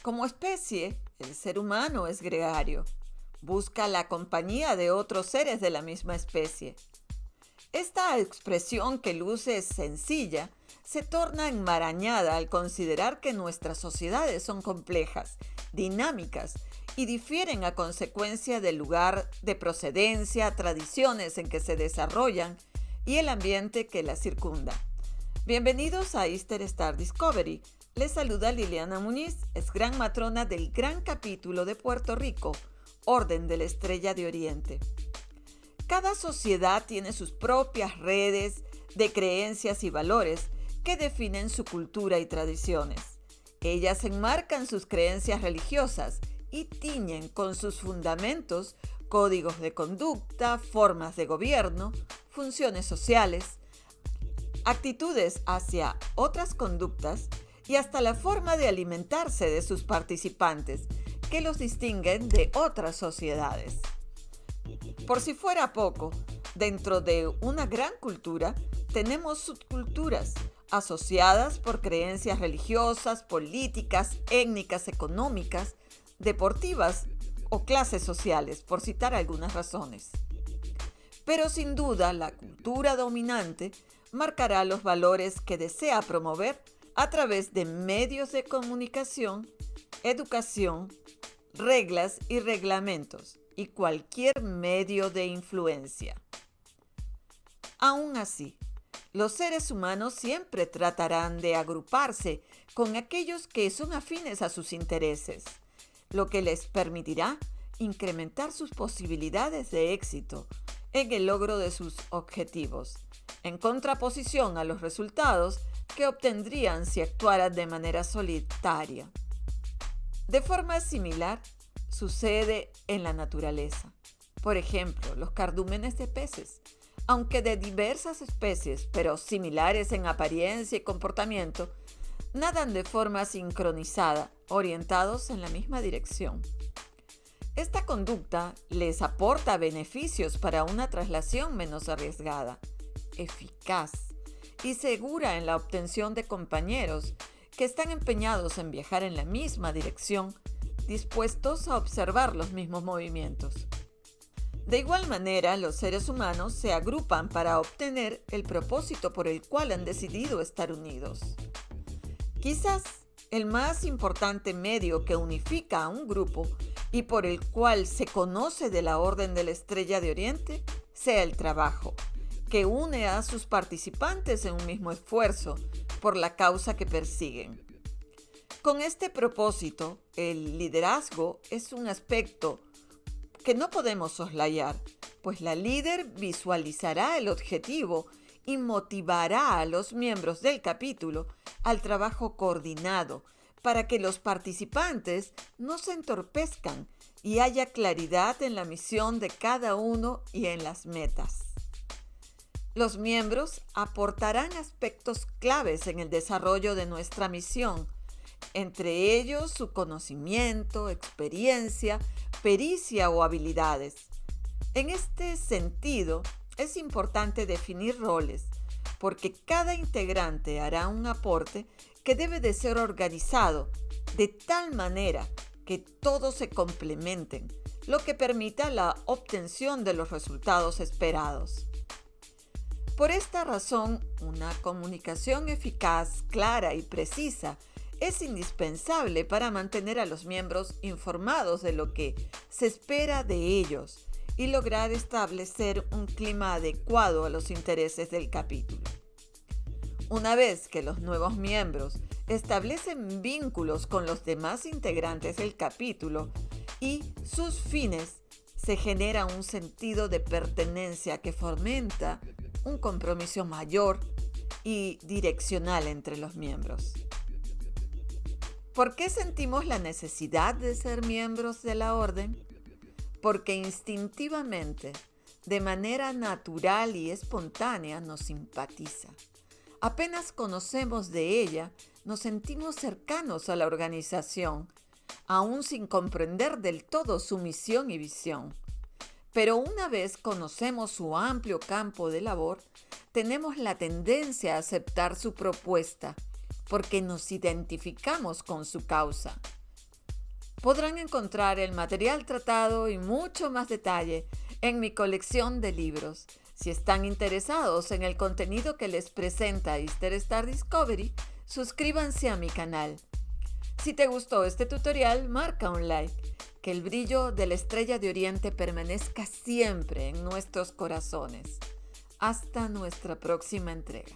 Como especie, el ser humano es gregario. Busca la compañía de otros seres de la misma especie. Esta expresión que luce sencilla se torna enmarañada al considerar que nuestras sociedades son complejas, dinámicas y difieren a consecuencia del lugar de procedencia, tradiciones en que se desarrollan y el ambiente que las circunda. Bienvenidos a Easter Star Discovery. Les saluda Liliana Muñiz, es gran matrona del gran capítulo de Puerto Rico, Orden de la Estrella de Oriente. Cada sociedad tiene sus propias redes de creencias y valores que definen su cultura y tradiciones. Ellas enmarcan sus creencias religiosas y tiñen con sus fundamentos códigos de conducta, formas de gobierno, funciones sociales, actitudes hacia otras conductas y hasta la forma de alimentarse de sus participantes, que los distinguen de otras sociedades. Por si fuera poco, dentro de una gran cultura tenemos subculturas asociadas por creencias religiosas, políticas, étnicas, económicas, deportivas o clases sociales, por citar algunas razones. Pero sin duda la cultura dominante marcará los valores que desea promover a través de medios de comunicación, educación, reglas y reglamentos y cualquier medio de influencia. Aún así, los seres humanos siempre tratarán de agruparse con aquellos que son afines a sus intereses, lo que les permitirá incrementar sus posibilidades de éxito en el logro de sus objetivos, en contraposición a los resultados que obtendrían si actuaran de manera solitaria. De forma similar, sucede en la naturaleza. Por ejemplo, los cardúmenes de peces, aunque de diversas especies, pero similares en apariencia y comportamiento, nadan de forma sincronizada, orientados en la misma dirección. Esta conducta les aporta beneficios para una traslación menos arriesgada, eficaz y segura en la obtención de compañeros que están empeñados en viajar en la misma dirección, dispuestos a observar los mismos movimientos. De igual manera, los seres humanos se agrupan para obtener el propósito por el cual han decidido estar unidos. Quizás el más importante medio que unifica a un grupo y por el cual se conoce de la Orden de la Estrella de Oriente sea el trabajo, que une a sus participantes en un mismo esfuerzo por la causa que persiguen. Con este propósito, el liderazgo es un aspecto que no podemos soslayar, pues la líder visualizará el objetivo y motivará a los miembros del capítulo al trabajo coordinado para que los participantes no se entorpezcan y haya claridad en la misión de cada uno y en las metas. Los miembros aportarán aspectos claves en el desarrollo de nuestra misión, entre ellos su conocimiento, experiencia, pericia o habilidades. En este sentido, es importante definir roles, porque cada integrante hará un aporte que debe de ser organizado de tal manera que todos se complementen, lo que permita la obtención de los resultados esperados. Por esta razón, una comunicación eficaz, clara y precisa es indispensable para mantener a los miembros informados de lo que se espera de ellos y lograr establecer un clima adecuado a los intereses del capítulo. Una vez que los nuevos miembros establecen vínculos con los demás integrantes del capítulo y sus fines, se genera un sentido de pertenencia que fomenta un compromiso mayor y direccional entre los miembros. ¿Por qué sentimos la necesidad de ser miembros de la orden? Porque instintivamente, de manera natural y espontánea, nos simpatiza. Apenas conocemos de ella, nos sentimos cercanos a la organización, aún sin comprender del todo su misión y visión. Pero una vez conocemos su amplio campo de labor, tenemos la tendencia a aceptar su propuesta, porque nos identificamos con su causa. Podrán encontrar el material tratado y mucho más detalle en mi colección de libros. Si están interesados en el contenido que les presenta Easter Star Discovery, suscríbanse a mi canal. Si te gustó este tutorial, marca un like. Que el brillo de la estrella de Oriente permanezca siempre en nuestros corazones. Hasta nuestra próxima entrega.